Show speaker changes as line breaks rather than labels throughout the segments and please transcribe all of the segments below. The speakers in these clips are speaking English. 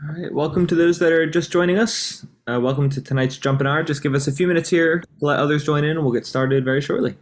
All right, welcome to those that are just joining us. Welcome to tonight's JUMPinar. Just give us a few minutes here to let others join in, and we'll get started very shortly.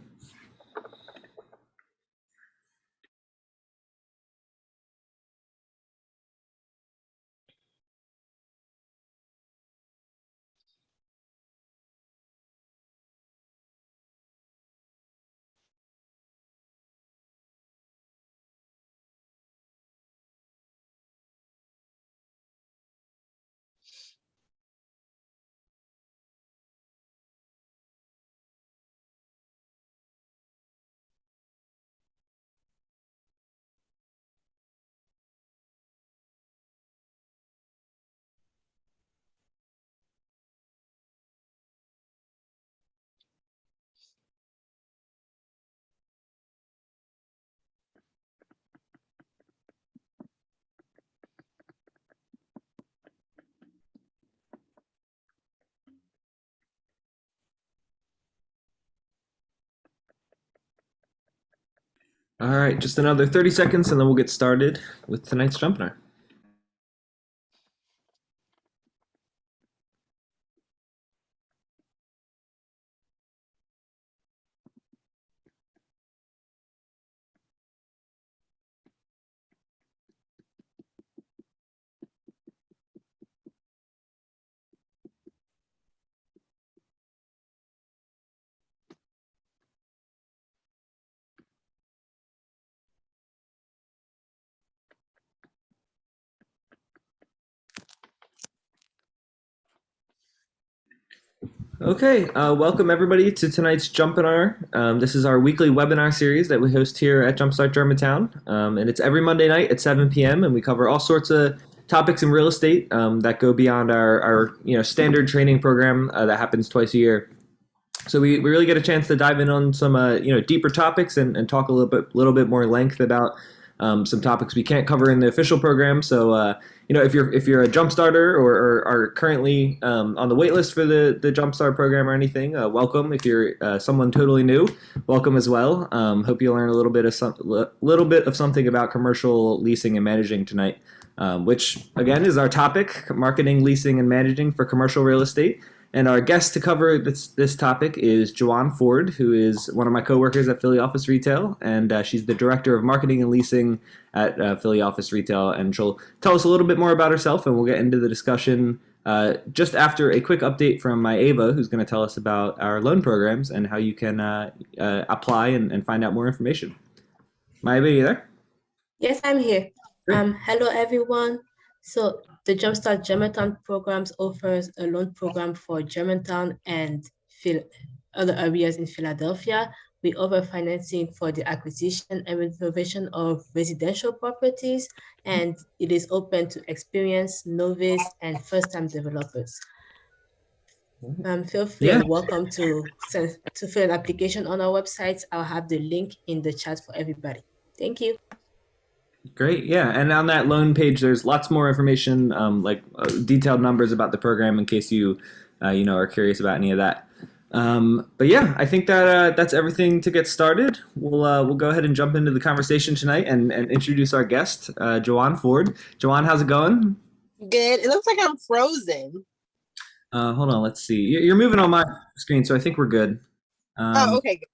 All right, just another 30 seconds, and then we'll get started with tonight's JUMPinar. Okay, welcome everybody to tonight's JUMPinar. This is our weekly webinar series that we host here at Jumpstart Germantown, and it's every Monday night at 7 p.m. and we cover all sorts of topics in real estate that go beyond our standard training program that happens twice a year. So we really get a chance to dive in on some deeper topics and talk a little bit more length about some topics we can't cover in the official program. So if you're a jump starter or are currently on the wait list for the Jumpstart program or anything, welcome. If you're someone totally new, welcome as well. Hope you learn a little bit of something about commercial leasing and managing tonight, which again is our topic: marketing, leasing, and managing for commercial real estate. And our guest to cover this topic is Joanne Ford, who is one of my coworkers at Philly Office Retail, and she's the director of marketing and leasing at Philly Office Retail. And she'll tell us a little bit more about herself, and we'll get into the discussion just after a quick update from my Ava, who's going to tell us about our loan programs and how you can apply and find out more information. My Ava, you there?
Yes, I'm here.
Great.
Hello, everyone. So the Jumpstart Germantown programs offers a loan program for Germantown and other areas in Philadelphia. We offer financing for the acquisition and renovation of residential properties, and it is open to experienced, novice, and first-time developers. Feel free and welcome to fill an application on our website. I'll have the link in the chat for everybody. Thank you.
Great, yeah, and on that loan page, there's lots more information, like detailed numbers about the program in case you, are curious about any of that. But yeah, I think that that's everything to get started. We'll go ahead and jump into the conversation tonight and introduce our guest, Joanne Ford. Joanne, how's it going?
Good. It looks like I'm frozen.
Hold on, let's see. You're moving on my screen, so I think we're good.
Okay. Good.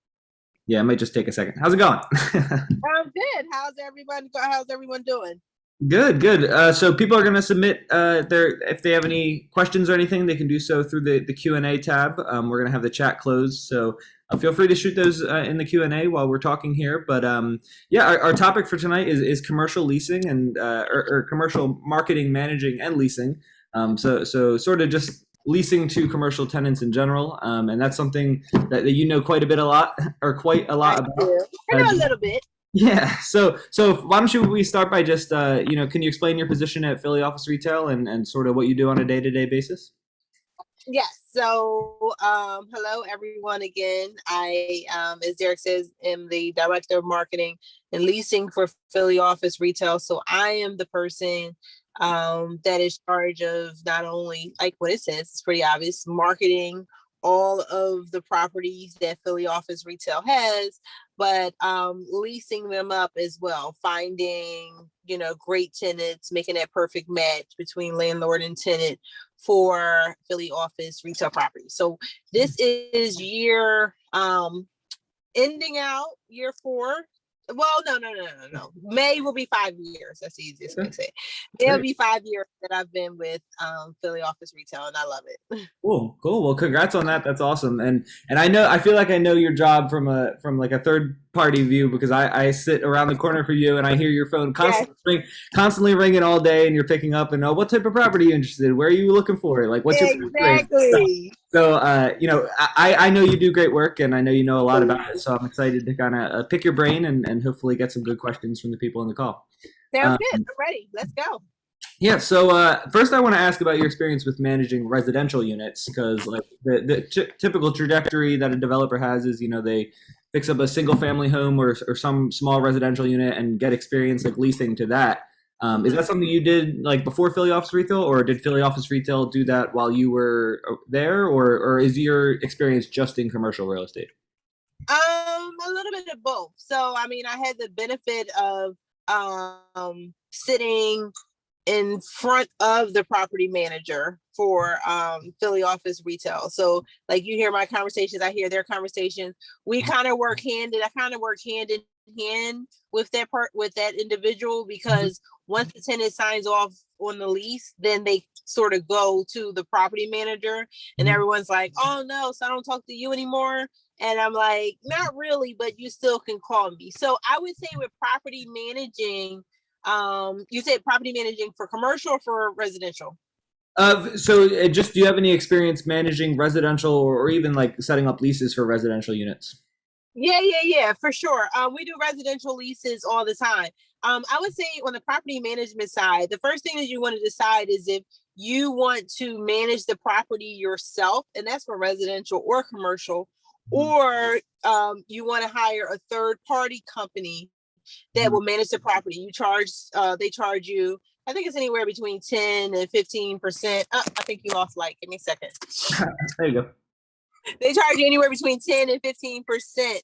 Yeah, it might just take a second. How's it going?
I'm good. How's everyone doing?
Good, good. So people are going to submit if they have any questions or anything, they can do so through the Q&A tab. We're going to have the chat closed, so feel free to shoot those in the Q&A while we're talking here. But yeah, our topic for tonight is commercial leasing and or commercial marketing, managing, and leasing. So sort of just leasing to commercial tenants in general, and that's something that quite a lot about.
I know a little bit.
Yeah. So why don't we start by just can you explain your position at Philly Office Retail and sort of what you do on a day-to-day basis?
Yes. So hello everyone again. I as Derek says, am the director of marketing and leasing for Philly Office Retail. So I am the person that is in charge of not only, like what it says, it's pretty obvious, marketing all of the properties that Philly Office Retail has, but leasing them up as well, finding, great tenants, making that perfect match between landlord and tenant for Philly Office Retail properties. So this is year ending out year 4. Well, no. May will be 5 years. That's the easiest way to say it. May will be 5 years that I've been with Philly Office Retail, and I love it.
Cool. Well, congrats on that. That's awesome. And I feel like I know your job from like a third party view, because I sit around the corner for you and I hear your phone constantly ringing all day, and you're picking up and what type of property are you interested in? Where are you looking for? Like, what's your
exactly?
So, I know you do great work, and I know you know a lot about it. So I'm excited to kind of pick your brain and hopefully get some good questions from the people on the call.
Sounds good. I'm ready. Let's go.
Yeah. So first, I want to ask about your experience with managing residential units, because like the typical trajectory that a developer has is, they fix up a single family home or some small residential unit and get experience like leasing to that. Is that something you did like before Philly Office Retail, or did Philly Office Retail do that while you were there, or is your experience just in commercial real estate?
A little bit of both. So, I mean, I had the benefit of sitting in front of the property manager for Philly Office Retail. So like you hear my conversations, I hear their conversations. I kind of work hand in hand with that individual, because once the tenant signs off on the lease, then they sort of go to the property manager, and everyone's like, oh no, so I don't talk to you anymore. And I'm like, not really, but you still can call me. So I would say with property managing, you said property managing for commercial or for residential?
So just, do you have any experience managing residential or even like setting up leases for residential units?
Yeah, for sure. We do residential leases all the time. I would say on the property management side, the first thing that you want to decide is if you want to manage the property yourself, and that's for residential or commercial, or you want to hire a third party company that will manage the property. They charge you, I think it's anywhere between 10 and 15%. I think you lost light. Give me a second.
There you go.
They charge you anywhere between 10 and 15%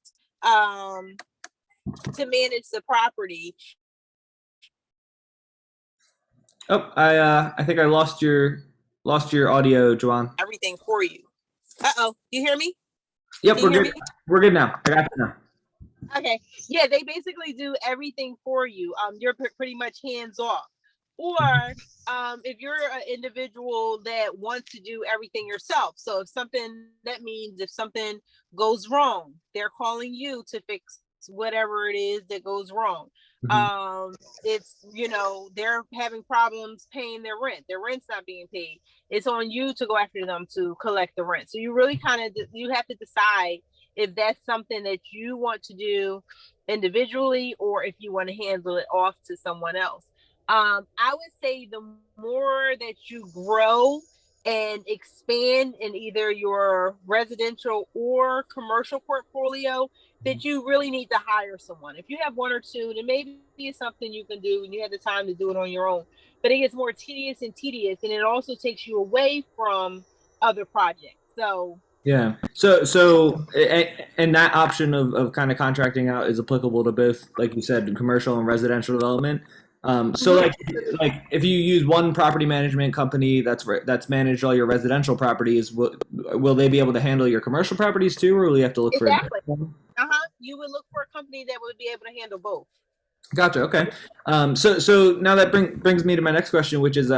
to manage the property.
Oh, I think I lost your audio, Joanne.
Everything for you. You hear me?
Yep, we're good. We're good now. I got you now.
Okay. Yeah, they basically do everything for you. You're pretty much hands off. Or if you're an individual that wants to do everything yourself. So if something goes wrong, they're calling you to fix whatever it is that goes wrong. If they're having problems paying their rent's not being paid, it's on you to go after them to collect the rent. So you really you have to decide if that's something that you want to do individually, or if you want to handle it off to someone else. I would say the more that you grow and expand in either your residential or commercial portfolio, that you really need to hire someone. If you have one or two, then maybe it's something you can do and you have the time to do it on your own. But it gets more tedious, and it also takes you away from other projects. So
yeah. So and that option of kind of contracting out is applicable to both, like you said, commercial and residential development. So like if you use one property management company that's managed all your residential properties, will they be able to handle your commercial properties too, or will you have to look for?
You would look for a company that would be able to handle both.
Gotcha. Okay. So now that brings me to my next question, which is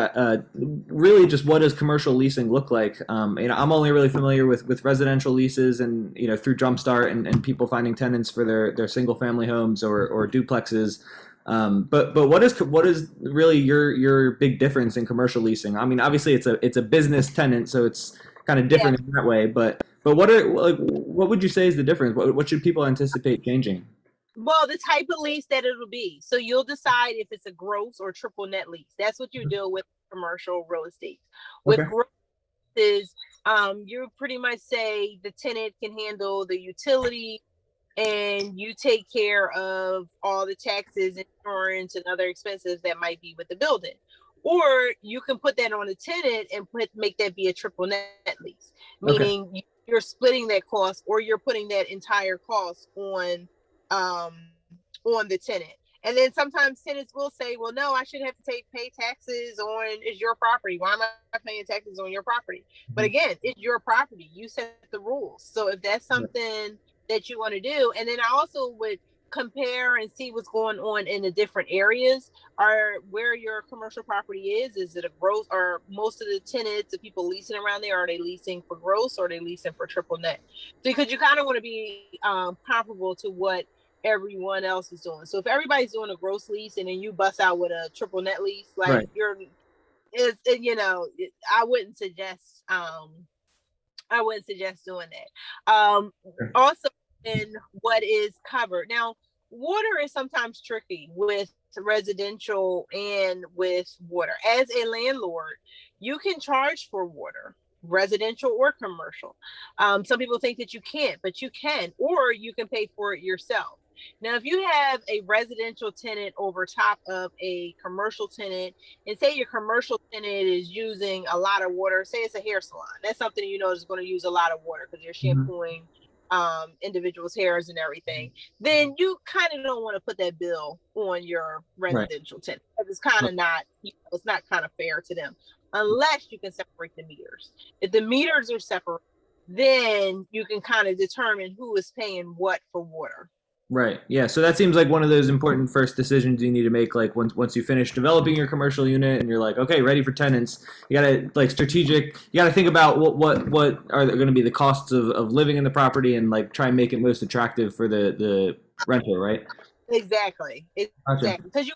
really just what does commercial leasing look like? I'm only really familiar with residential leases and through JUMPstart and people finding tenants for their single family homes or duplexes. But what is really your big difference in commercial leasing? I mean, obviously it's a business tenant, so it's kind of different in that way. But what would you say is the difference? What should people anticipate changing?
Well, the type of lease that it'll be. So you'll decide if it's a gross or triple net lease. That's what you deal with commercial real estate. With gross is you pretty much say the tenant can handle the utility, and you take care of all the taxes, insurance, and other expenses that might be with the building. Or you can put that on a tenant and make that be a triple net lease, meaning you you're splitting that cost, or you're putting that entire cost on the tenant. And then sometimes tenants will say, well, no, I shouldn't have to pay taxes on, it's your property. Why am I paying taxes on your property? But again, it's your property. You set the rules. So if that's something that you want to do, and then I also would compare and see what's going on in the different areas, are where your commercial property is it a gross, or most of the tenants, the people leasing around there, are they leasing for gross, or are they leasing for triple net? Because you kind of want to be comparable to what everyone else is doing. So if everybody's doing a gross lease and then you bust out with a triple net lease, like I wouldn't suggest doing that. Also, in what is covered. Now, water is sometimes tricky with residential and with water. As a landlord, you can charge for water, residential or commercial. Some people think that you can't, but you can, or you can pay for it yourself. Now, if you have a residential tenant over top of a commercial tenant, and say your commercial tenant is using a lot of water, say it's a hair salon, that's something is going to use a lot of water because you're shampooing individuals' hairs and everything, then you kind of don't want to put that bill on your residential tenant, because it's kind of not, it's not kind of fair to them, unless you can separate the meters. If the meters are separate, then you can kind of determine who is paying what for water.
Right. Yeah. So that seems like one of those important first decisions you need to make. Like once you finish developing your commercial unit and you're like, okay, ready for tenants, you gotta you gotta think about what are going to be the costs of living in the property, and like try and make it most attractive for the renter, right?
Exactly. Exactly. Because you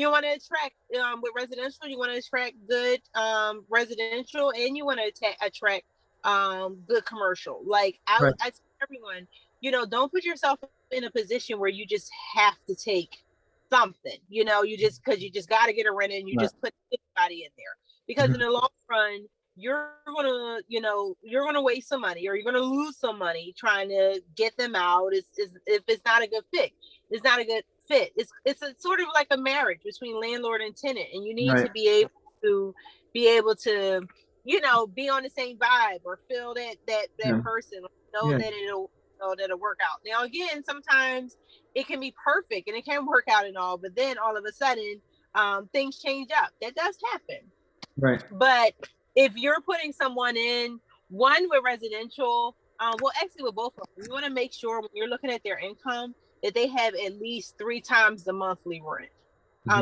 want to attract with residential, you want to attract good residential, and you want to attract good commercial. Like I tell everyone, don't put yourself in a position where you just have to take something, you just got to get a rent and you just put anybody in there, because in the long run, you're going to waste some money, or you're going to lose some money trying to get them out. If it's not a good fit, it's not a good fit. It's a sort of like a marriage between landlord and tenant, and you need to be able to be on the same vibe, or feel that person, that'll work out. Now, again, sometimes it can be perfect and it can work out and all, but then all of a sudden, things change up. That does happen.
Right.
But if you're putting someone in, one with residential, actually with both of them, you want to make sure when you're looking at their income that they have at least 3 times the monthly rent.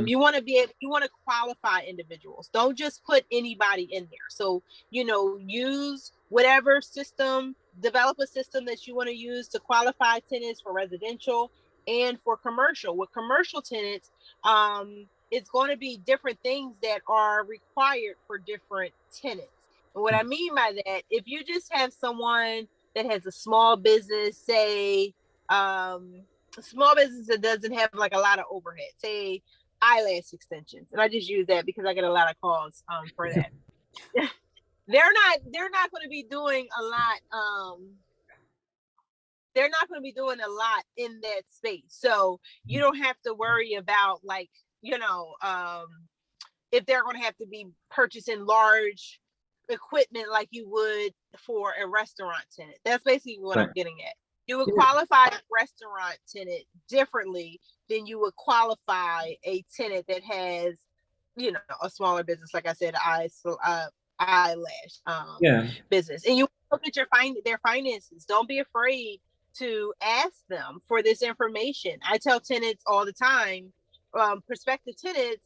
You want to qualify individuals. Don't just put anybody in there. So, use whatever system, develop a system that you want to use to qualify tenants for residential and for commercial. With commercial tenants, it's going to be different things that are required for different tenants. And what I mean by that, if you just have someone that has a small business, say, small business that doesn't have like a lot of overhead, say eyelash extensions, and I just use that because I get a lot of calls for that. They're not going to be doing a lot. They're not going to be doing a lot in that space, so you don't have to worry about if they're going to have to be purchasing large equipment like you would for a restaurant tenant. That's basically what I'm getting at. You would qualify a restaurant tenant differently than you would qualify a tenant that has, a smaller business, like I said, eyelash business. And you look at their finances. Don't be afraid to ask them for this information. I tell tenants all the time, prospective tenants,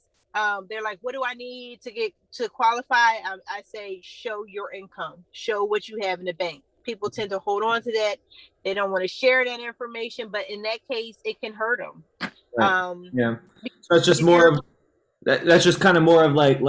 they're like, what do I need to qualify? I say, show your income, show what you have in the bank. People tend to hold on to that. They don't want to share that information, but in that case, it can hurt them.
So it's just more of that's just kind of more of like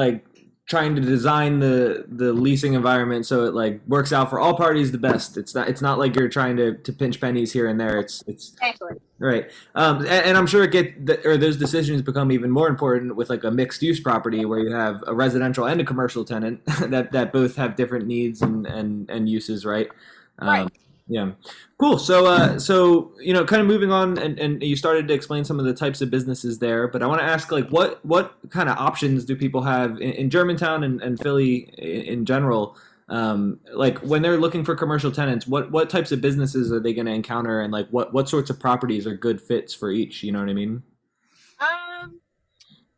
trying to design the leasing environment so it like works out for all parties the best. It's not like you're trying to pinch pennies here and there. It's
exactly
right. And I'm sure those decisions become even more important with like a mixed use property where you have a residential and a commercial tenant that both have different needs and uses, right?
Right.
Yeah. Cool. So, kind of moving on, and you started to explain some of the types of businesses there, but I want to ask, like, what kind of options do people have in Germantown and Philly in general Like when they're looking for commercial tenants, what types of businesses are they going to encounter, and like what sorts of properties are good fits for each? You know what I mean?
Um,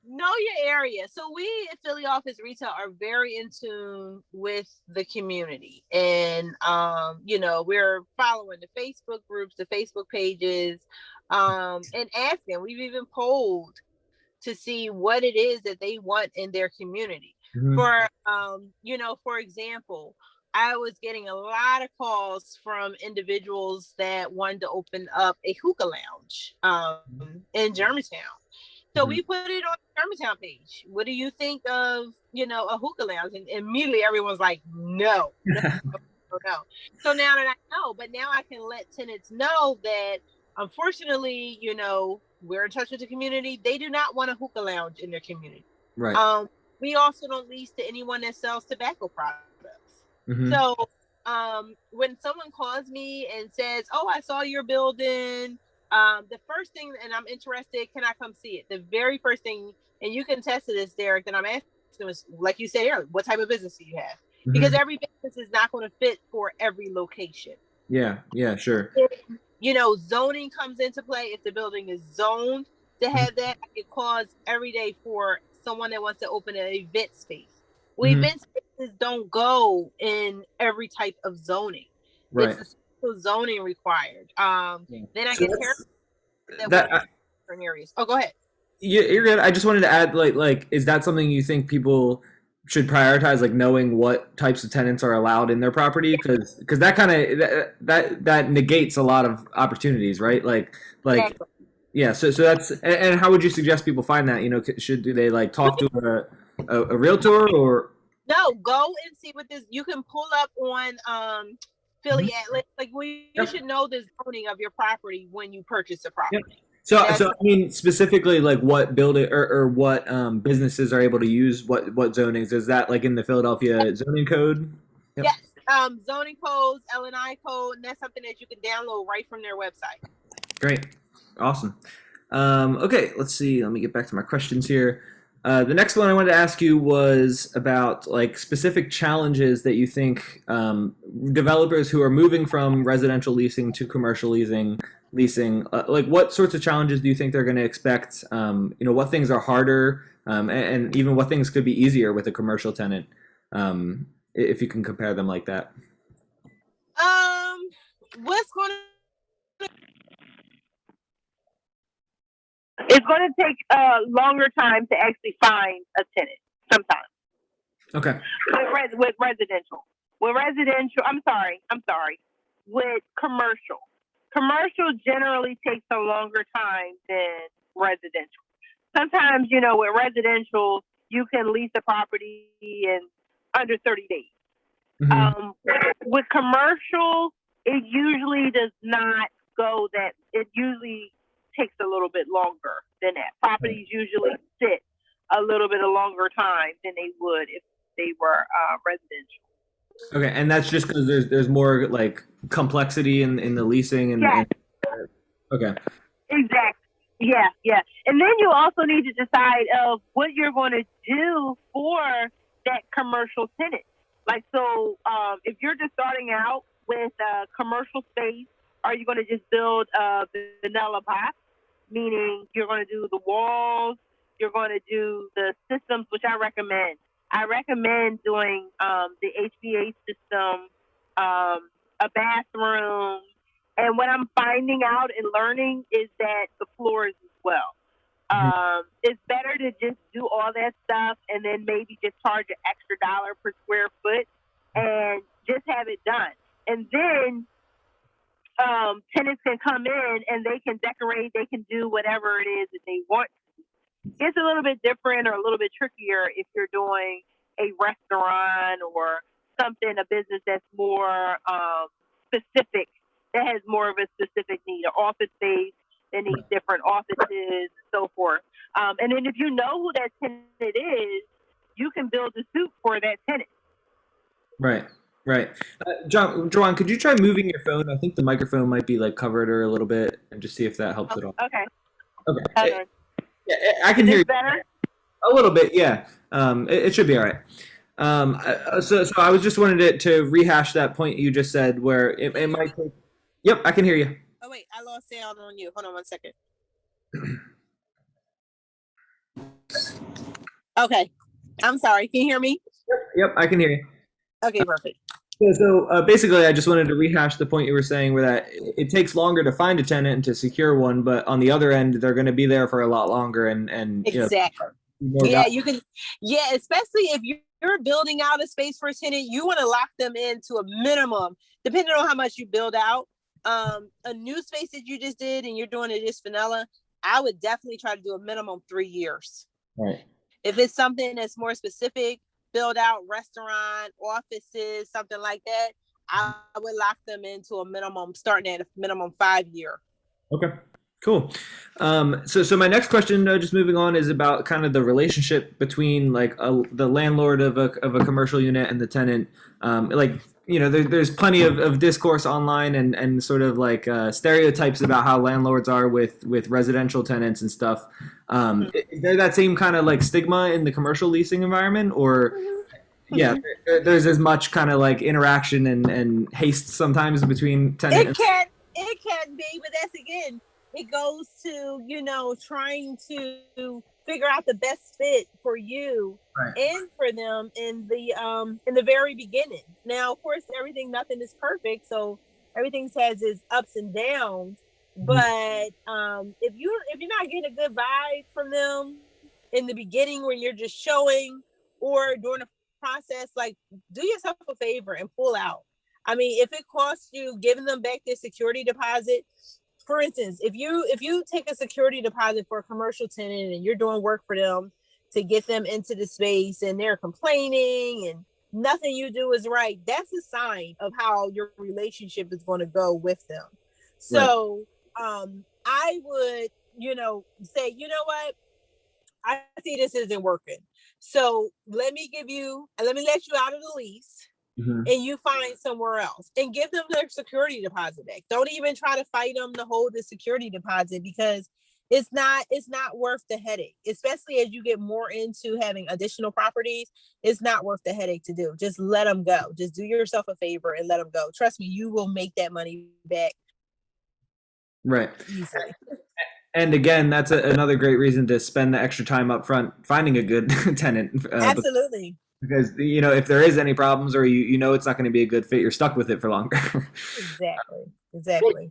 know your area. So we at Philly Office Retail are very in tune with the community, and we're following the Facebook groups, the Facebook pages, and asking. We've even polled to see what it is that they want in their community.
Mm-hmm.
For example, I was getting a lot of calls from individuals that wanted to open up a hookah lounge in Germantown. So
Mm-hmm.
we put it on the Germantown page. What do you think of, a hookah lounge? And immediately everyone's like, no. No. So now that I know, but now I can let tenants know that unfortunately, we're in touch with the community. They do not want a hookah lounge in their community.
Right.
We also don't lease to anyone that sells tobacco products.
Mm-hmm.
So when someone calls me and says, oh, I saw your building, the first thing, and I'm interested, can I come see it? The very first thing, and you can test to this, Derek, that I'm asking is, like you said earlier, what type of business do you have?
Mm-hmm.
Because every business is not going to fit for every location.
Yeah, sure.
Zoning comes into play. If the building is zoned to have that, I get calls every day for someone that wants to open an event space. Well, event spaces don't go in every type of zoning.
Right.
It's a special zoning required. Then I
So
get
that
different areas. Oh, go ahead.
You're good. I just wanted to add, like, is that something you think people should prioritize, like knowing what types of tenants are allowed in their property? Because that kind of that negates a lot of opportunities, right? Like,
Exactly.
yeah. So that's, and how would you suggest people find that? Do they like talk to a realtor or?
No, go and see what this. You can pull up on Philly Atlas. Like, you should know the zoning of your property when you purchase a property.
Yep. So I mean, specifically, like what building or what businesses are able to use what zonings? Is that like in the Philadelphia zoning code? Yep.
Yes, zoning codes, L&I code, and that's something that you can download right from their website.
Great, awesome. Okay, let's see. Let me get back to my questions here. The next one I wanted to ask you was about like specific challenges that you think developers who are moving from residential leasing to commercial leasing, like what sorts of challenges do you think they're going to expect? What things are harder, and even what things could be easier with a commercial tenant, if you can compare them like that.
What's going to
It's going to take a longer time to actually find a tenant sometimes.
Okay.
With residential. I'm sorry. With commercial generally takes a longer time than residential. Sometimes, with residential, you can lease a property in under 30 days.
Mm-hmm.
With commercial, it usually does not go that. It usually takes a little bit longer than that. Properties usually sit a little bit of longer time than they would if they were residential.
Okay, and that's just because there's more like complexity in the leasing and,
yes.
Okay.
Exactly. Yeah. And then you also need to decide of what you're going to do for that commercial tenant. Like, so if you're just starting out with a commercial space, are you going to just build a vanilla box? Meaning you're going to do the walls, you're going to do the systems, which I recommend. I recommend doing the HVAC system, a bathroom. And what I'm finding out and learning is that the floors as well. It's better to just do all that stuff and then maybe just charge an extra $1 per square foot and just have it done. And then tenants can come in and they can decorate, they can do whatever it is that they want. It's a little bit different or a little bit trickier if you're doing a restaurant or something, a business that's more specific, that has more of a specific need, an office space that needs different offices and so forth. And then if you know who that tenant is, you can build a suite for that tenant.
Right. Joanne, could you try moving your phone? I think the microphone might be like covered or a little bit, and just see if that helps at all.
Okay.
I can hear you
better.
a little bit. Yeah. It should be all right. So I was just wanted to rehash that point you just said where it might take. Yep, I can hear you.
Oh wait, I lost sound on you. Hold on 1 second. Okay, I'm sorry. Can you hear me?
Yep, I can hear you.
Okay, perfect.
Basically, I just wanted to rehash the point you were saying, where that it takes longer to find a tenant and to secure one, but on the other end, they're going to be there for a lot longer, and
Exactly.
more
Yeah,
value.
you can. Yeah, especially if you're building out a space for a tenant, you want to lock them into a minimum, depending on how much you build out. A new space that you just did and you're doing it just vanilla, I would definitely try to do a minimum 3 years.
Right.
If it's something that's more specific, build out restaurant, offices, something like that, I would lock them into a minimum, starting at a minimum 5 year.
Okay. Cool. So my next question, just moving on, is about kind of the relationship between like the landlord of a commercial unit and the tenant. There's plenty of discourse online and sort of like stereotypes about how landlords are with residential tenants and stuff. Is there that same kind of like stigma in the commercial leasing environment, or yeah, there's as much kind of like interaction and haste sometimes between tenant and
It can be, but that's again, it goes to, trying to figure out the best fit for you
right.
and for them in the very beginning. Now, of course, nothing is perfect, so everything has its ups and downs. But if you're not getting a good vibe from them in the beginning when you're just showing or during the process, like, do yourself a favor and pull out. I mean, if it costs you giving them back their security deposit, for instance, if you take a security deposit for a commercial tenant and you're doing work for them to get them into the space and they're complaining and nothing you do is right, that's a sign of how your relationship is going to go with them. So I would, say, you know what? I see this isn't working. So let me let you out of the lease. And you find somewhere else and give them their security deposit back. Don't even try to fight them to hold the security deposit, because it's not worth the headache, especially as you get more into having additional properties. It's not worth the headache to do. Just let them go. Just do yourself a favor and let them go. Trust me, you will make that money back.
Right.
Easily.
And again, that's another great reason to spend the extra time up front finding a good tenant.
Absolutely.
Because if there is any problems, or it's not going to be a good fit, you're stuck with it for longer.
Exactly.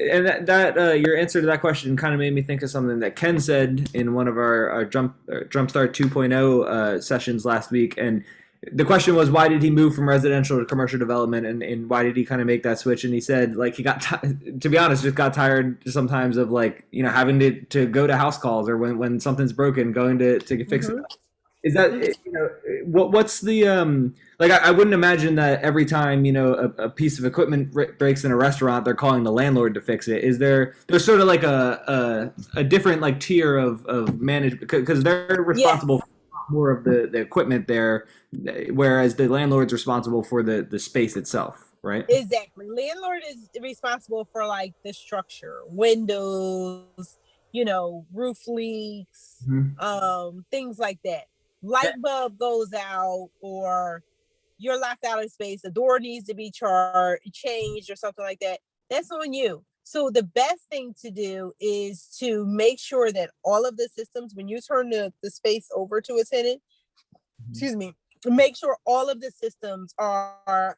And that your answer to that question kind of made me think of something that Ken said in one of our Jumpstart 2.0 sessions last week. And the question was, why did he move from residential to commercial development, and why did he kind of make that switch? And he said, like, he got to be honest, just got tired sometimes of, like, having to go to house calls, or when something's broken, going to fix it. Is that, what's the like? I wouldn't imagine that every time a piece of equipment breaks in a restaurant, they're calling the landlord to fix it. Is there's sort of like a different like tier of management, because they're responsible for more of the equipment there, whereas the landlord's responsible for the space itself, right?
Exactly. Landlord is responsible for like the structure, windows, roof leaks, things like that. Light bulb goes out, or you're locked out of space, the door needs to be changed or something like that. That's on you. So the best thing to do is to make sure that all of the systems, when you turn the space over to a tenant, make sure all of the systems are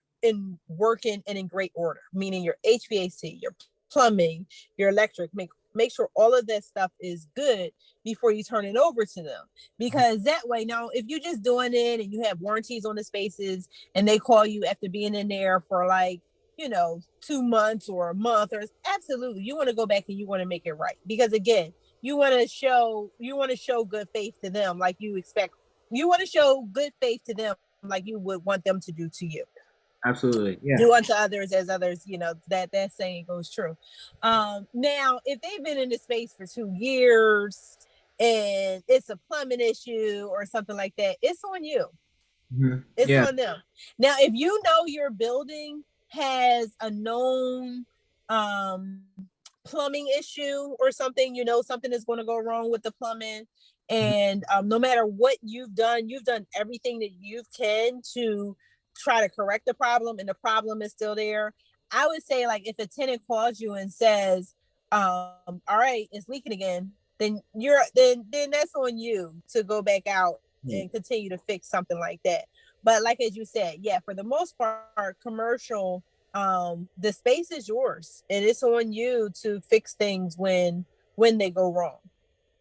working and in great order, meaning your HVAC, your plumbing, your electric. Make sure all of that stuff is good before you turn it over to them, because that way, now if you're just doing it and you have warranties on the spaces and they call you after being in there for like 2 months or a month, or absolutely, you want to go back and you want to make it right, because again, you want to show good faith to them, like you want to show good faith to them like you would want them to do to you.
Absolutely. Yeah.
Do unto others as others, that saying goes true. Now, if they've been in the space for 2 years and it's a plumbing issue or something like that, it's on you. It's on them. Now, if your building has a known plumbing issue or something, something is going to go wrong with the plumbing, And no matter what you've done everything that you can to try to correct the problem, and the problem is still there. I would say, like, if a tenant calls you and says, all right, it's leaking again, then then that's on you to go back out and continue to fix something like that. But like as you said, yeah, for the most part, commercial, the space is yours, and it's on you to fix things when they go wrong.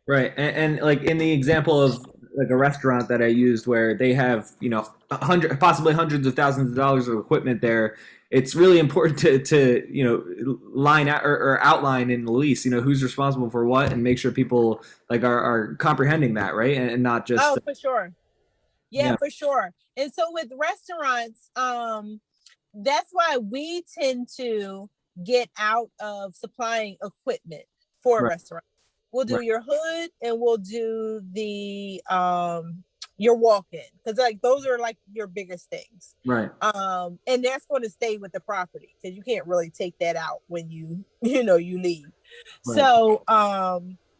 Right. And like in the example of like a restaurant that I used where they have, possibly hundreds of thousands of dollars of equipment there, it's really important to line out or outline in the lease, who's responsible for what and make sure people like are comprehending that, right? And not just,
Oh, for sure. Yeah,
yeah.
for sure. And so with restaurants, that's why we tend to get out of supplying equipment for a
Right.
restaurant. We'll do
Right.
your hood, and we'll do the your walk-in, because like those are like your biggest things.
Right.
And that's going to stay with the property, because you can't really take that out when you leave.
Right.
So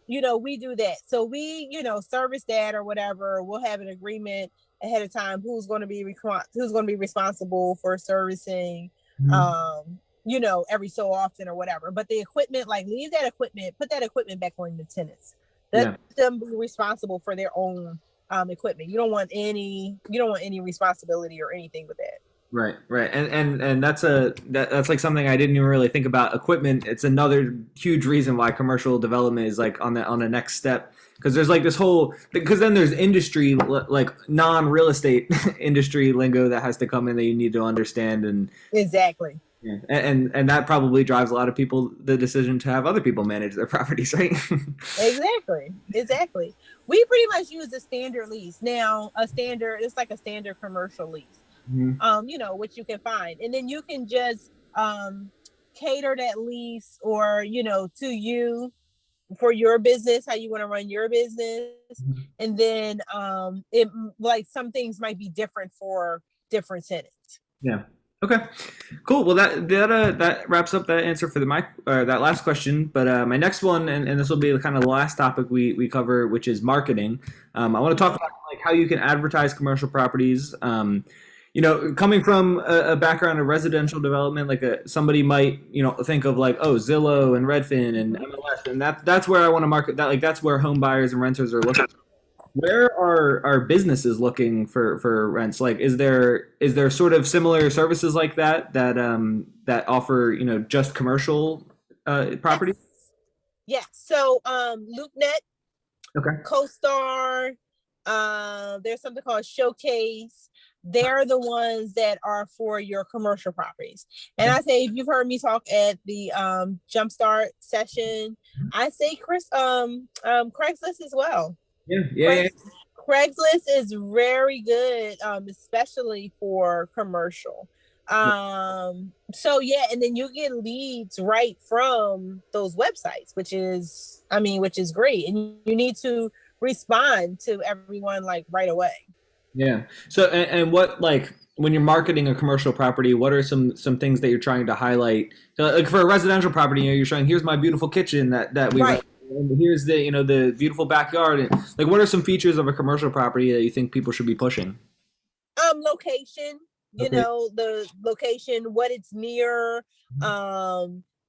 we do that. So we service that or whatever. We'll have an agreement ahead of time who's going to be responsible for servicing.
Mhm.
Every so often or whatever. But the equipment, like, leave that equipment, put that equipment back on the tenants. Let them be responsible for their own equipment. You don't want any responsibility or anything with that.
Right, right, and that's that's like something I didn't even really think about. Equipment, it's another huge reason why commercial development is like on the next step, because there's like this whole, because then there's industry, like non-real estate industry lingo that has to come in that you need to understand. And
exactly.
Yeah. And that probably drives a lot of people the decision to have other people manage their properties, right?
Exactly. We pretty much use a standard lease now. It's like a standard commercial lease.
Mm-hmm.
Which you can find, and then you can just cater that lease, or to you, for your business, how you want to run your business.
Mm-hmm.
And then it, like, some things might be different for different tenants.
Yeah. Okay. Cool. Well, that wraps up that answer for that last question. But my next one, and this will be kind of the last topic we cover, which is marketing. I want to talk about like how you can advertise commercial properties. Coming from a background of residential development, like somebody might think of like, oh, Zillow and Redfin and MLS, and that's where I want to market that. Like that's where home buyers and renters are looking. Where are businesses looking for rents? Like, is there sort of similar services like that offer just commercial property?
Yes. So LoopNet,
Okay.
CoStar, there's something called Showcase. They're the ones that are for your commercial properties. And I say, if you've heard me talk at the Jumpstart session, I say Craigslist as well.
Yeah.
Craigslist is very good, especially for commercial. So yeah, and then you get leads right from those websites, which is great. And you need to respond to everyone like right away.
Yeah. So and what, like, when you're marketing a commercial property, what are some things that you're trying to highlight? So, like for a residential property, you're showing, here's my beautiful kitchen that we
right.
And here's the beautiful backyard. And like, what are some features of a commercial property that you think people should be pushing?
Location, the location, what it's near,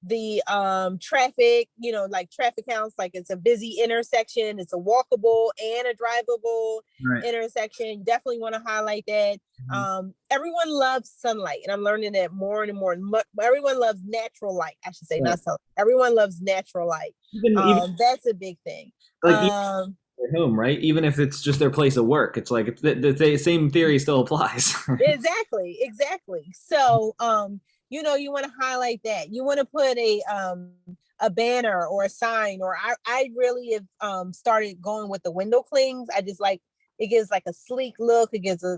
the traffic, like traffic counts, like it's a busy intersection, it's a walkable and a drivable intersection. Definitely want to highlight that. Everyone loves sunlight, and I'm learning that more and more. Everyone loves natural light, I should say, not sunlight. Everyone loves natural light. Even that's a big thing.
Like their home, right? Even if it's just their place of work, it's like the same theory still applies.
Exactly. So you want to highlight that. You want to put a banner or a sign, or I really have started going with the window clings. I just like, it gives like a sleek look. It gives a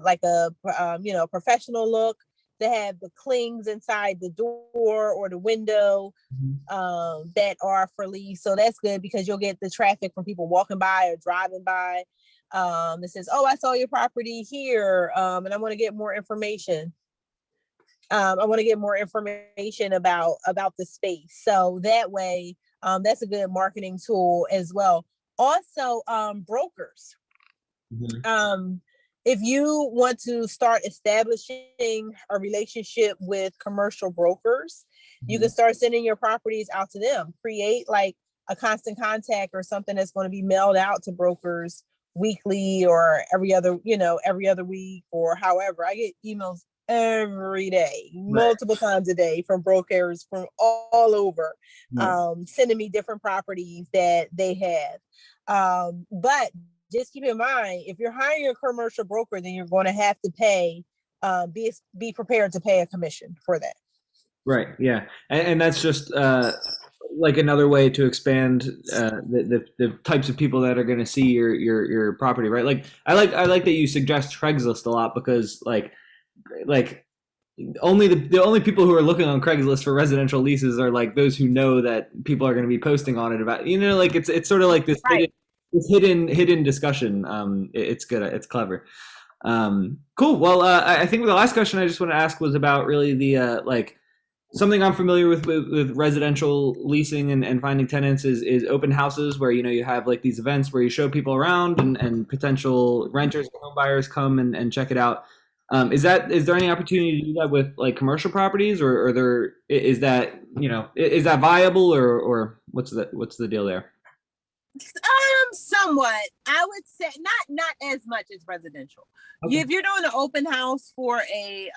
professional look to have the clings inside the door or the window that are for lease. So that's good, because you'll get the traffic from people walking by or driving by. That says, oh, I saw your property here, and I want to get more information. I want to get more information about the space. So that way, that's a good marketing tool as well. Also, brokers.
Mhm.
If you want to start establishing a relationship with commercial brokers, you can start sending your properties out to them. Create like a constant contact or something that's going to be mailed out to brokers weekly or every other week or however. I get emails every day, multiple times a day from brokers from all over, sending me different properties that they have. But just keep in mind, if you're hiring a commercial broker, then you're going to have to pay, be prepared to pay a commission for that.
Right. Yeah. And that's just like another way to expand the types of people that are going to see your property, right? Like I like that you suggest Craigslist a lot because like only the only people who are looking on Craigslist for residential leases are like those who know that people are going to be posting on it about, like it's sort of like this hidden discussion. It's good. It's clever. Cool. Well, I think the last question I just want to ask was about really the like something I'm familiar with residential leasing and finding tenants is open houses where you have like these events where you show people around and potential renters and home buyers come and check it out. Is there any opportunity to do that with like commercial properties or is that is that viable or what's the deal there?
Somewhat. I would say not as much as residential. Okay. If you're doing an open house for a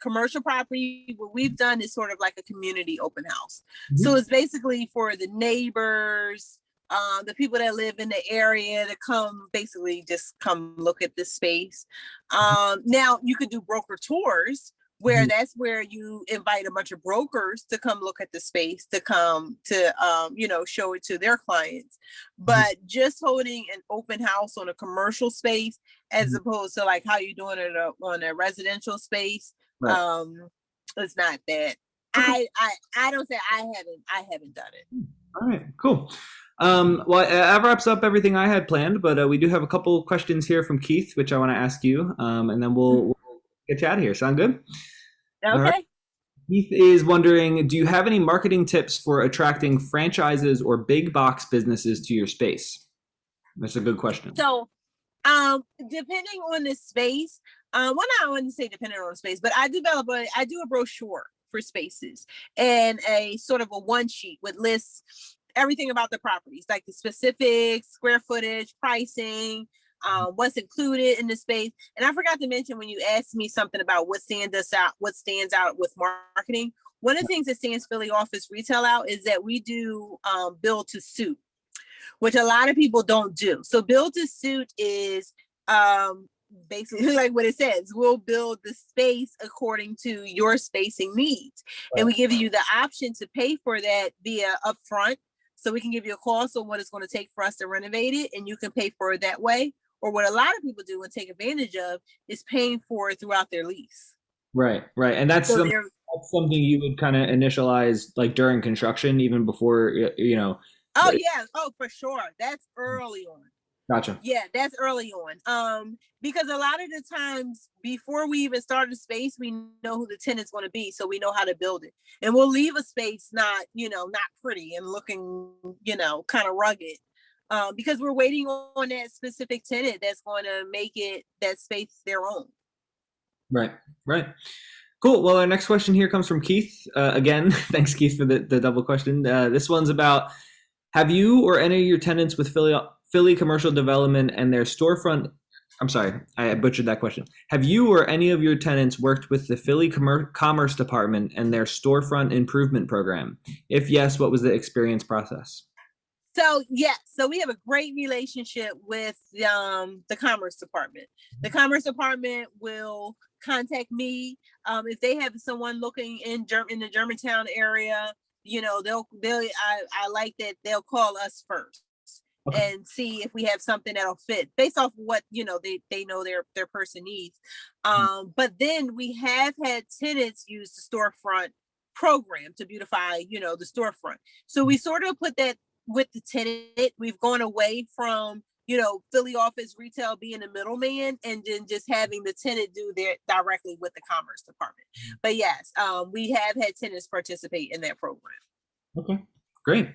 commercial property, what we've done is sort of like a community open house. Mm-hmm. So it's basically for the neighbors, the people that live in the area to just come look at the space. Now you could do broker tours, where that's where you invite a bunch of brokers to come look at the space, to come to, show it to their clients. But just holding an open house on a commercial space, as opposed to like how you're doing it on a residential space, it's not that. I don't say I haven't done it.
All right, cool. Well, that wraps up everything I had planned, but we do have a couple questions here from Keith, which I want to ask you, and then we'll get you out of here. Sound good?
Okay. Right.
Keith is wondering, do you have any marketing tips for attracting franchises or big box businesses to your space? That's a good question.
So, depending on the space, I wouldn't say depending on the space, but I do a brochure for spaces and a sort of a one sheet with lists everything about the properties, like the specifics, square footage, pricing, what's included in the space. And I forgot to mention when you asked me something about what stands out with marketing. One of the things that stands Philly Office Retail out is that we do build to suit, which a lot of people don't do. So build to suit is basically like what it says. We'll build the space according to your spacing needs. And we give you the option to pay for that via upfront. So we can give you a cost on what it's going to take for us to renovate it, and you can pay for it that way. Or what a lot of people do and take advantage of is paying for it throughout their lease.
Right. And that's something you would kind of initialize like during construction, even before,
Oh, yeah. Oh, for sure. That's early on.
Gotcha.
Yeah, that's early on. Because a lot of the times before we even start a space, we know who the tenant's going to be. So we know how to build it. And we'll leave a space not pretty and looking, kind of rugged. Because we're waiting on that specific tenant that's going to make that space their own.
Right. Cool. Well, our next question here comes from Keith. Again, thanks, Keith, for the double question. This one's about, have you or any of your tenants with Philly commercial development and their storefront, I'm sorry, I butchered that question. Have you or any of your tenants worked with the Philly Commerce Department and their storefront improvement program? If yes, what was the experience process?
So, yes. So we have a great relationship with the Commerce Department. The Commerce Department will contact me if they have someone looking in the Germantown area. I like that they'll call us first. Okay. And see if we have something that'll fit based off what they know their person needs. But then we have had tenants use the storefront program to beautify the storefront. So we sort of put that with the tenant. We've gone away from Philly Office Retail being a middleman and then just having the tenant do that directly with the Commerce Department. But yes, we have had tenants participate in that program.
Okay, great.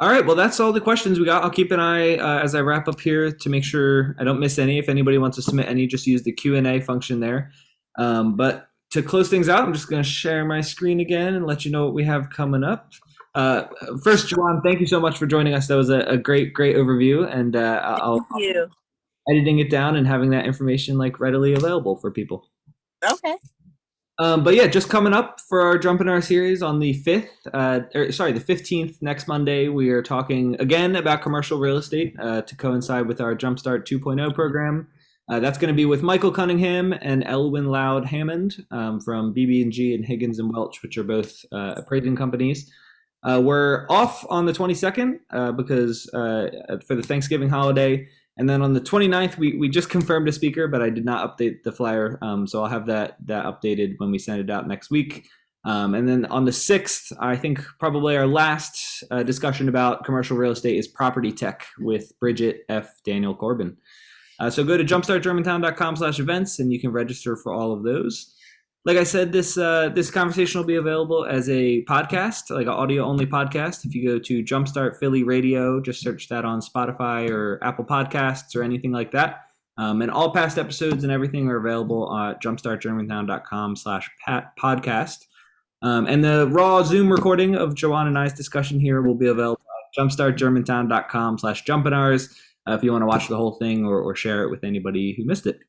All right, well, that's all the questions we got. I'll keep an eye as I wrap up here to make sure I don't miss any. If anybody wants to submit any, just use the Q&A function there. But to close things out, I'm just going to share my screen again and let you know what we have coming up. First, Juwan, thank you so much for joining us. That was a great overview, and I'll
you.
editing it down and having that information like readily available for people.
Okay.
But yeah, just coming up for our JUMPinar series on the 5th, the 15th, next Monday, we are talking again about commercial real estate to coincide with our Jumpstart 2.0 program. That's going to be with Michael Cunningham and Elwin Loud Hammond from BB&G and Higgins and Welch, which are both appraising companies. We're off on the 22nd because for the Thanksgiving holiday. And then on the 29th, we just confirmed a speaker, but I did not update the flyer. So I'll have that updated when we send it out next week. And then on the 6th, I think probably our last discussion about commercial real estate is property tech with Bridget F. Daniel Corbin. So go to jumpstartgermantown.com/events and you can register for all of those. Like I said, this conversation will be available as a podcast, like an audio-only podcast. If you go to Jumpstart Philly Radio, just search that on Spotify or Apple Podcasts or anything like that. And all past episodes and everything are available at jumpstartgermantown.com/podcast. And the raw Zoom recording of Joanne and I's discussion here will be available at jumpstartgermantown.com/JUMPinars if you want to watch the whole thing or share it with anybody who missed it.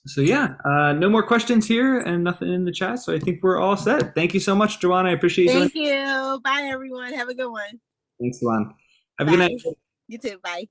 So yeah, no more questions here and nothing in the chat. So I think we're all set. Thank you so much, Joanne. I appreciate you.
Thank you. Bye, everyone. Have a good one.
Thanks, Joanne. Have a
Bye.
good night.
You too. Bye.